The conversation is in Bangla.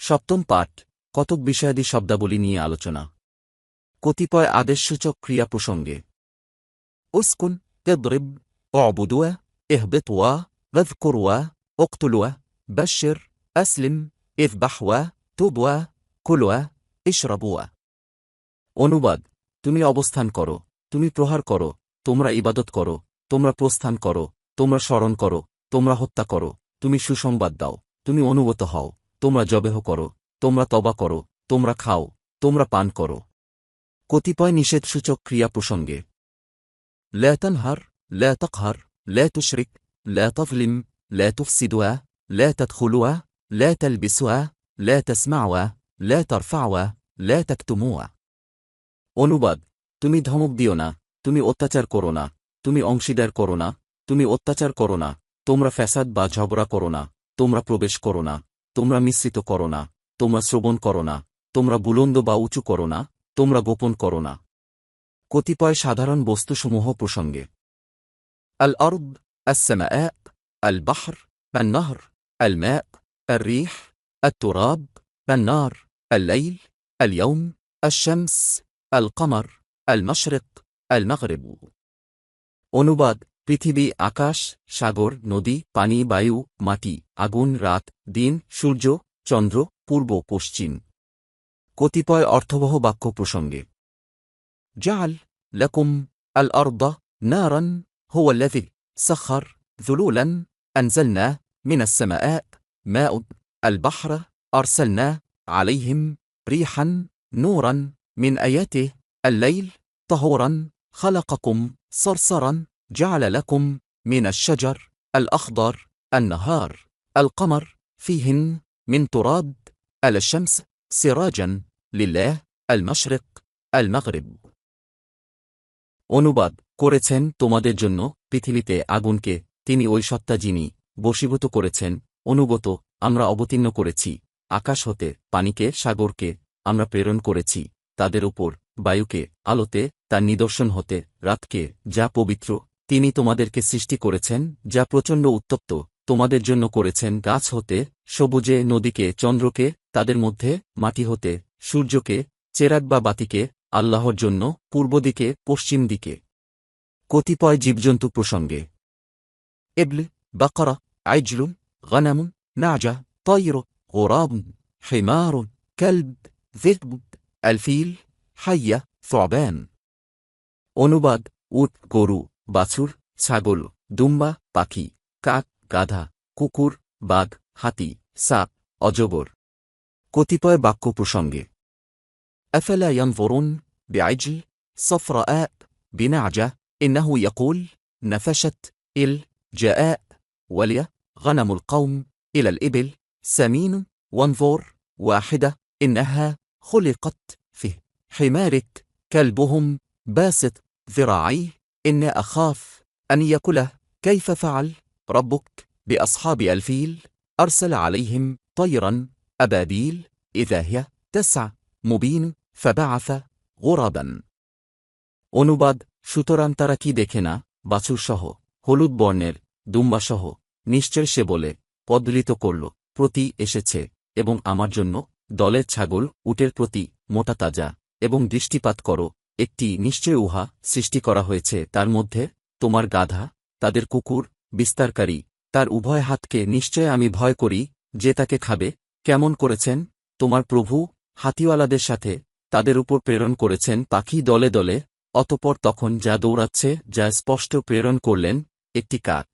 সপ্তম পাঠ কতক বিষয়াদি শব্দাবলী নিয়ে আলোচনা। কতিপয় আদেশসূচক ক্রিয়া প্রসঙ্গে উসকুন, ইদরিব, উবুদুয়া, ইহবিতুয়া, ওয়াযকুরুয়া, উকতুলুয়া, বাশশির, আসলিম, ইযবাহুয়া, তুবুয়া, কুলুয়া, ইশরাবুয়া। অনুবাদ: তুমি অবস্থান করো, তুমি প্রহার করো, তোমরা ইবাদত করো, তোমরা প্রস্থান করো, তোমরা স্মরণ করো, তোমরা হত্যা করো, তুমি সুসংবাদ দাও, তুমি অনুগত হও, তোমরা জবেহ করো, তোমরা তবা করো, তোমরা খাও, তোমরা পান করো। কতিপয় নিষেধসূচক ক্রিয়া প্রসঙ্গে লা তানহার, লা তাকহার, লা তুশরিক, লা তাযলিম, লা তুফসিদুয়া, লা তাদখুলুয়া, লা তালবিসুয়া, লা তাসমাউয়া, লা তারফাউয়া, লা তাকতুমুয়া। অনুবাদ: তুমি ধমক দিও না, তুমি অত্যাচার করো না, তুমি অংশীদার করো না, তুমি অত্যাচার করো না, তোমরা ফ্যাসাদ বা ঝগড়া করো না, তোমরা প্রবেশ করো না, তোমরা মিশ্রিত করো না, তোমরা শ্রবণ করো না, তোমরা বুলন্দ বা উঁচু করো না, তোমরা গোপন করো না। কতিপয় সাধারণ বস্তুসমূহ প্রসঙ্গে আল আরদ, আস-সামাআ, আল বাহর, আন-নাহর, আল মা, আর-রিহ, আত-তুরাব, আন-নার, আল-লাইল, আল-ইয়াওম, আশ-শামস, আল-কমর, আল-মাশরিক, আল-মাগরিব। অনুবাদ: পৃথিবী, আকাশ, সাগর, নদী, পানি, বায়ু, মাটি, আগুন, রাত, দিন, সূর্য, চন্দ্র, পূর্ব, পশ্চিম। কতিপয় অর্থবহ বাক্য প্রসঙ্গে জাআল লাকুম আল আরদ নারান হুয়া আল্লাযী সাখার যুলুলান আনজালনা মিনাস সামাআ মা'un আল বাহরা আরসালনা আলাইহিম রিহান নূরান মিন আয়াতিহি আল-লাইল তাহুরান খালাকাকুম সারসারান জাআলা লাকুম মিনাশ শাজার আল-আখদার আন-নাহার আল-কমর ফীহিন মিন তুরাব আল-শামস সিরাজান লিল্লাহ আল-মাশরিক আল-মাগরিব। অনুবাদ: করেছেন তোমাদের জন্য পৃথিবীতে আগুনকে, তিনি ওই সত্তা যিনি বশীভূত করেছেন, অনুগত, আমরা অবতীর্ণ করেছি আকাশ হতে, পানিকে, সাগরকে আমরা প্রেরণ করেছি তাদের উপর, বায়ুকে আলোতে তার নিদর্শন হতে, রাতকে যা পবিত্র তিনি তোমাদেরকে সৃষ্টি করেছেন, যা প্রচণ্ড উত্তপ্ত তোমাদের জন্য করেছেন গাছ হতে, সবুজে, নদীকে, চন্দ্রকে তাদের মধ্যে, মাটি হতে, সূর্যকে, চেরাগ বা বাতিকে আল্লাহর জন্য, পূর্ব দিকে, পশ্চিম দিকে। কতিপয় জীবজন্তু প্রসঙ্গে ইবল, বাকরা, আইজলুন, গনামুন, নাজা, তায়র, গুরাবুন, হিমারুন, কালব, যিব, আলফিল, হাইয়া, সুবান। অনুবাদ: উট, গরু, বাছুর, ছাগল, দুম্বা, পাখি, কাক, গাধা, কুকুর, বাঘ, হাতি, সাপ, অজগর। কতিপয় বাক্য প্রসঙ্গে أفلا ينظرون بعجل صفراء بنعجة إنه يقول نفشت جاء ولي غنم القوم إلى الإبل سمين وانظر واحدة إنها خلقت فيه حمارك كلبهم باسط ذراعيه إن أخاف أن يأكله كيف فعل ربك بأصحاب الفيل أرسل عليهم طيرا أبابيل إذا هي تسع মুবিন ফাবাআসা গুরাবান। অনুবাদ: সুতরাং তারা কি দেখে না, বাছুরসহ, হলুদ বর্ণের, দুম্বাসহ, নিশ্চয় সে বলে, পদলিত করল, প্রতি এসেছে, এবং আমার জন্য, দলের ছাগল, উটের প্রতি, মোটা তাজা, এবং দৃষ্টিপাত করো, একটি নিশ্চয় উহা সৃষ্টি করা হয়েছে তার মধ্যে, তোমার গাধা, তাদের কুকুর, বিস্তারকারী, তার উভয় হাতকে নিশ্চয় আমি ভয় করি, যে তাকে খাবে। কেমন করেছেন তোমার প্রভু হাতিওয়ালাদের সাথে, তাদের উপর প্রেরণ করেছেন পাখি দলে দলে, অতঃপর তখন যা দৌড়াচ্ছে, যা স্পষ্ট প্রেরণ করলেন একটি কাক।